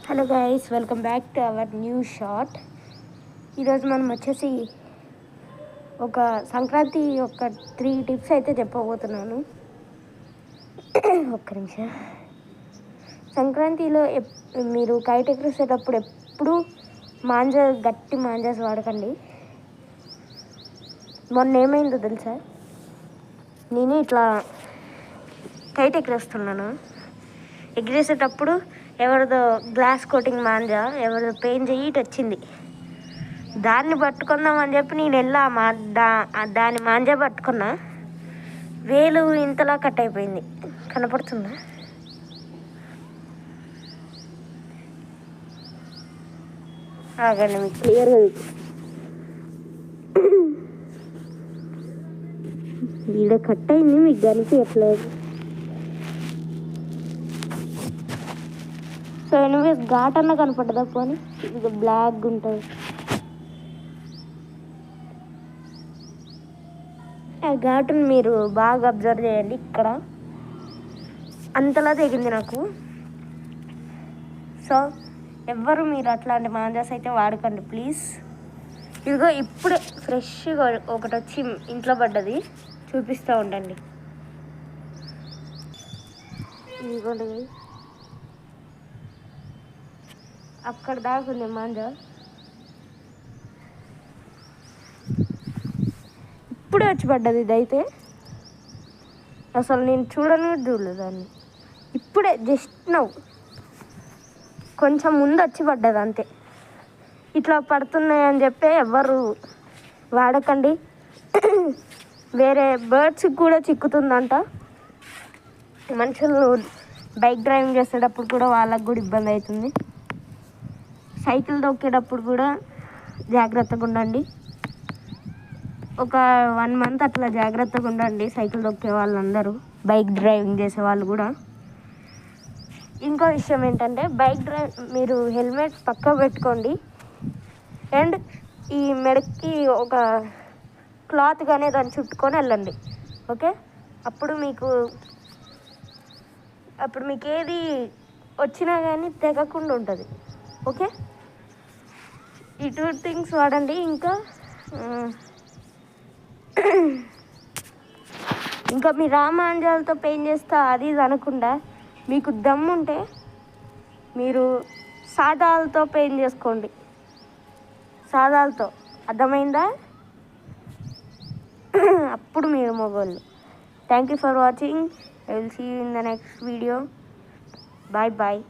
Hello guys, welcome back to our new short. ఈరోజు మనం వచ్చేసి ఒక సంక్రాంతి ఒక 3 టిప్స్ అయితే చెప్పబోతున్నాను. ఒక్క నిమిషం. సంక్రాంతిలో మీరు కైట్ ఎగరేసేటప్పుడు ఎప్పుడు గట్టి మాంజాస్ వాడకండి. మొన్న ఏమైందో తెలుసా, నేను ఇట్లా కైట్ ఎగరేసేటప్పుడు ఎవరిదో గ్లాస్ కోటింగ్ మాంజా, ఎవరిదో పెయిన్ చెయ్యి వచ్చింది. దాన్ని పట్టుకుందామని చెప్పి నేను వెళ్ళా, దాని మాంజా పట్టుకున్నా. వేలు ఇంతలా కట్ అయిపోయింది. కనపడుతుందా? ఆగండి, మీకు క్లియర్గా ఈడ కట్ అయింది, మీకు కనిపించట్లేదు. సో ఎనీవేస్, ఘాట్ అన్న కనపడ్డదా? పోనీ ఇది బ్లాక్ ఉంటుంది. ఆ ఘాటును మీరు బాగా అబ్జర్వ్ చేయండి. ఇక్కడ అంతలా తెగింది నాకు. సో ఎవ్వరు మీరు అట్లాంటి మాంజాస్ అయితే వాడకండి ప్లీజ్. ఇదిగో ఇప్పుడే ఫ్రెష్గా ఒకటి వచ్చి ఇంట్లో పడ్డది, చూపిస్తూ ఉండండి. ఇదిగోండి, అక్కడ దాకా ఉంది మాంజా. ఇప్పుడే వచ్చి పడ్డది. ఇదైతే అసలు నేను చూడలేదు దాన్ని. ఇప్పుడే జస్ట్ నవ్వు కొంచెం ముందు వచ్చి పడ్డది అంతే. ఇట్లా పడుతున్నాయని చెప్పి ఎవ్వరు వాడకండి. వేరే బర్డ్స్కి కూడా చిక్కుతుందంట. మనుషులు బైక్ డ్రైవింగ్ చేసేటప్పుడు కూడా వాళ్ళకు కూడా ఇబ్బంది అవుతుంది. సైకిల్ తొక్కేటప్పుడు కూడా జాగ్రత్తగా ఉండండి. ఒక 1 మంత్ అట్లా జాగ్రత్తగా ఉండండి సైకిల్ తొక్కే వాళ్ళందరూ, బైక్ డ్రైవింగ్ చేసే వాళ్ళు కూడా. ఇంకో విషయం ఏంటంటే, మీరు హెల్మెట్ పక్క పెట్టుకోండి. అండ్ ఈ మెడకి ఒక క్లాత్ కానీ దాన్ని చుట్టుకొని వెళ్ళండి. ఓకే, అప్పుడు మీకు ఏది వచ్చినా కానీ తెగకుండా ఉంటుంది. ఓకే, ఈ 2 థింగ్స్ వాడండి. ఇంకా మీ రామాంజాలతో పెయింట్ చేస్తా అది ఇది అనకుండా, మీకు దమ్ముంటే మీరు సాదాలతో పెయింట్ చేసుకోండి. సాదాలతో, అర్థమైందా? అప్పుడు మీరు మగోళ్ళు. Thank you for watching. I will see you in the next video. Bye bye.